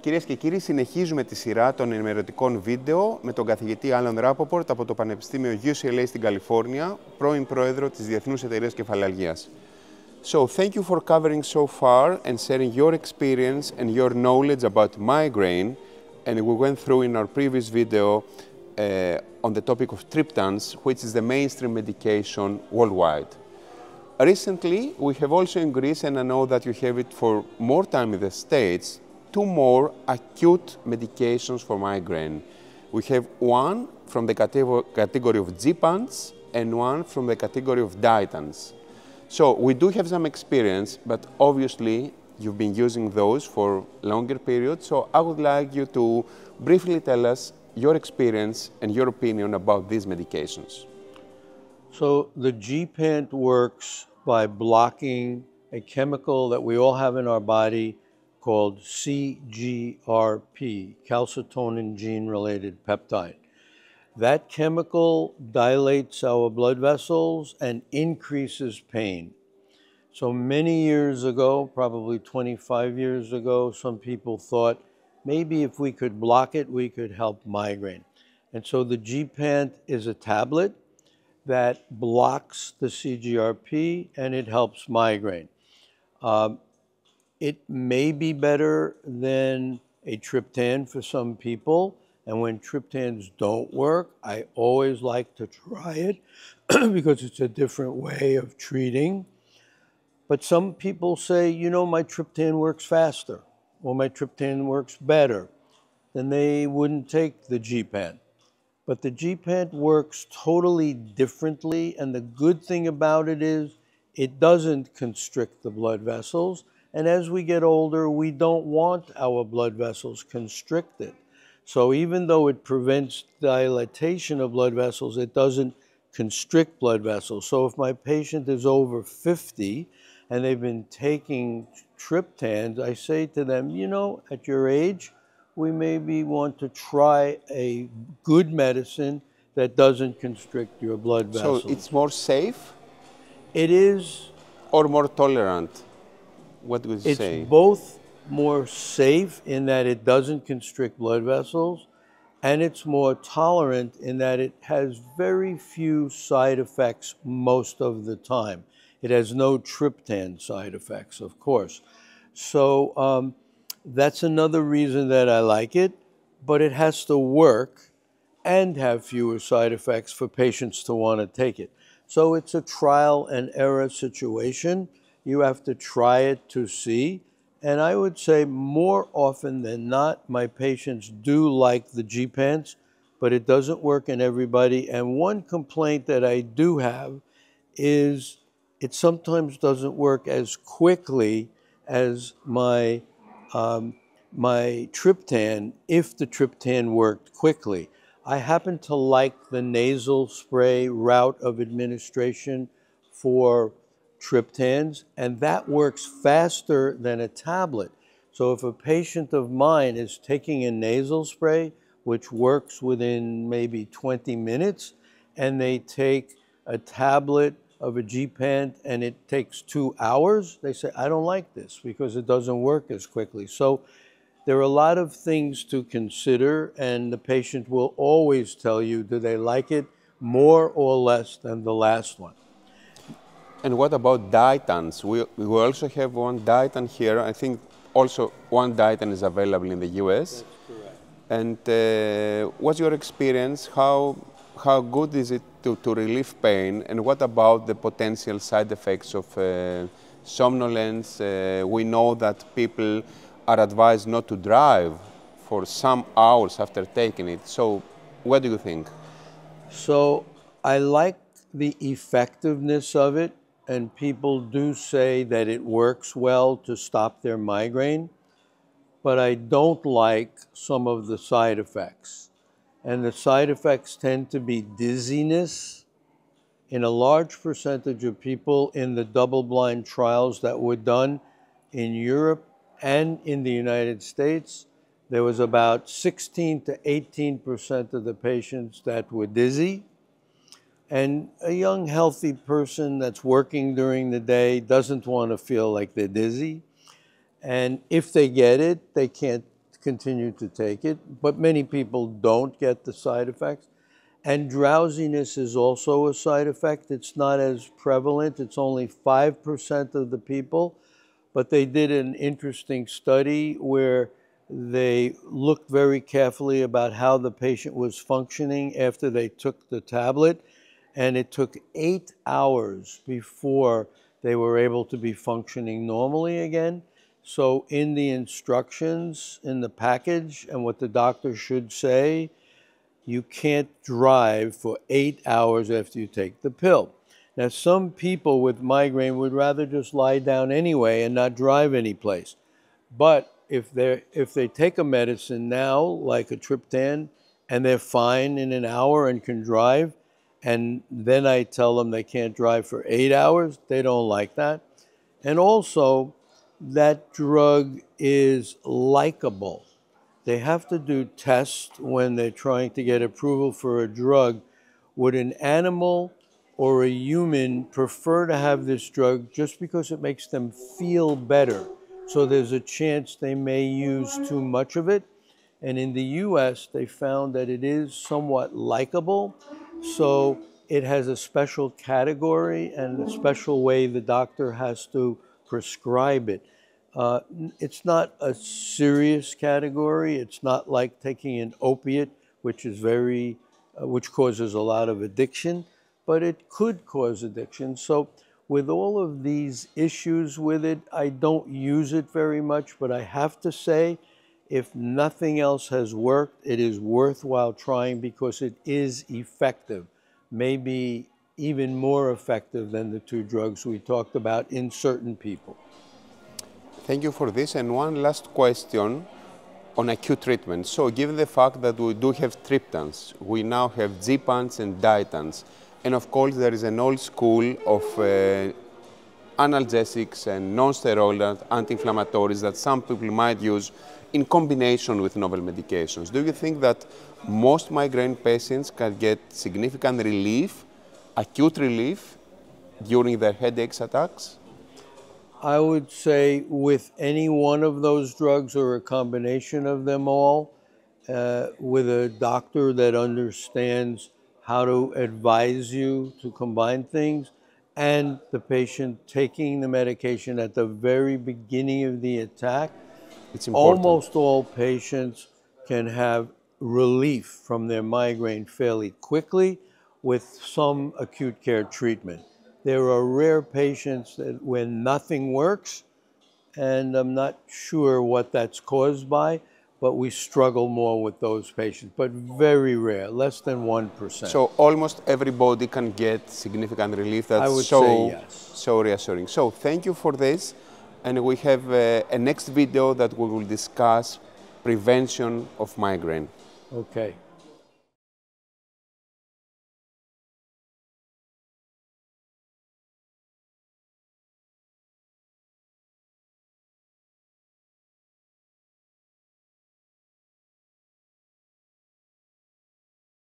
Κυρίες και κύριοι, συνεχίζουμε τη σειρά των ενημερωτικών βίντεο με τον καθηγητή Rapoport από το Πανεπιστήμιο UCLA στην Καλιφόρνια, πρώην Πρόεδρο της Διεθνούς Εταιρείας Κεφαλαλγίας. So, thank you for covering so far and sharing your experience and your knowledge about migraine. And we went through in our previous video on the topic of triptans, which is the mainstream medication worldwide. Recently, we have also in Greece, and I know that you have it for more time in the States, two more acute medications for migraine. We have one from the category of Gepants and one from the category of Ditans. So we do have some experience, but obviously you've been using those for longer periods. So I would like you to briefly tell us your experience and your opinion about these medications. So the Gepant works by blocking a chemical that we all have in our body called CGRP, calcitonin gene-related peptide. That chemical dilates our blood vessels and increases pain. So many years ago, probably 25 years ago, some people thought maybe if we could block it, we could help migraine. And so the Gepant is a tablet that blocks the CGRP and it helps migraine. It may be better than a triptan for some people, and when triptans don't work, I always like to try it because it's a different way of treating. But some people say, you know, my triptan works faster, or my triptan works better, then they wouldn't take the Gepant. But the Gepant works totally differently, and the good thing about it is it doesn't constrict the blood vessels, and as we get older, we don't want our blood vessels constricted. So even though it prevents dilatation of blood vessels, it doesn't constrict blood vessels. So if my patient is over 50 and they've been taking triptans, I say to them, you know, at your age, we maybe want to try a good medicine that doesn't constrict your blood vessels. So it's more safe? It is. Or more tolerant? What would you say? It's both more safe in that it doesn't constrict blood vessels, and it's more tolerant in that it has very few side effects most of the time. It has no triptan side effects, of course. So that's another reason that I like it, but it has to work and have fewer side effects for patients to want to take it. So it's a trial and error situation. You have to try it to see. And I would say more often than not, my patients do like the Gepants, but it doesn't work in everybody. And one complaint that I do have is it sometimes doesn't work as quickly as my triptan, if the triptan worked quickly. I happen to like the nasal spray route of administration for triptans, and that works faster than a tablet. So if a patient of mine is taking a nasal spray, which works within maybe 20 minutes, and they take a tablet of a Gepant and it takes 2 hours, they say, I don't like this because it doesn't work as quickly. So there are a lot of things to consider, and the patient will always tell you, do they like it more or less than the last one? And what about Ditans? We also have one Ditan here. I think also one Ditan is available in the US. That's correct. And what's your experience? How good is it to relieve pain? And what about the potential side effects of somnolence? We know that people are advised not to drive for some hours after taking it. So what do you think? So I like the effectiveness of it, and people do say that it works well to stop their migraine, but I don't like some of the side effects. And the side effects tend to be dizziness. In a large percentage of people in the double-blind trials that were done in Europe and in the United States, there was about 16 to 18% of the patients that were dizzy. And a young, healthy person that's working during the day doesn't want to feel like they're dizzy. And if they get it, they can't continue to take it, but many people don't get the side effects. And drowsiness is also a side effect. It's not as prevalent. It's only 5% of the people. But they did an interesting study where they looked very carefully about how the patient was functioning after they took the tablet. And it took 8 hours before they were able to be functioning normally again. So in the instructions, in the package, and what the doctor should say, you can't drive for 8 hours after you take the pill. Now, some people with migraine would rather just lie down anyway and not drive any place. But if they take a medicine now, like a triptan, and they're fine in an hour and can drive, and then I tell them they can't drive for 8 hours, they don't like that. And also, that drug is likable. They have to do tests when they're trying to get approval for a drug. Would an animal or a human prefer to have this drug just because it makes them feel better? So there's a chance they may use too much of it. And in the US, they found that it is somewhat likable. So it has a special category and a special way the doctor has to prescribe it. It's not a serious category. It's not like taking an opiate, which is which causes a lot of addiction, but it could cause addiction. So with all of these issues with it, I don't use it very much, but I have to say, if nothing else has worked, it is worthwhile trying because it is effective, maybe even more effective than the two drugs we talked about in certain people. Thank you for this. And one last question on acute treatment. So given the fact that we do have triptans, we now have Gepants and Ditans, and of course there is an old school of analgesics and non-steroidal anti-inflammatories that some people might use in combination with novel medications. Do you think that most migraine patients can get significant relief, acute relief, during their headache attacks? I would say with any one of those drugs or a combination of them all, with a doctor that understands how to advise you to combine things, and the patient taking the medication at the very beginning of the attack, it's important. Almost all patients can have relief from their migraine fairly quickly with some acute care treatment. There are rare patients that when nothing works, and I'm not sure what that's caused by, but we struggle more with those patients, but very rare, less than 1%. So almost everybody can get significant relief. That's I would say yes. So reassuring. So thank you for this, and we have a next video that we will discuss prevention of migraine. Okay.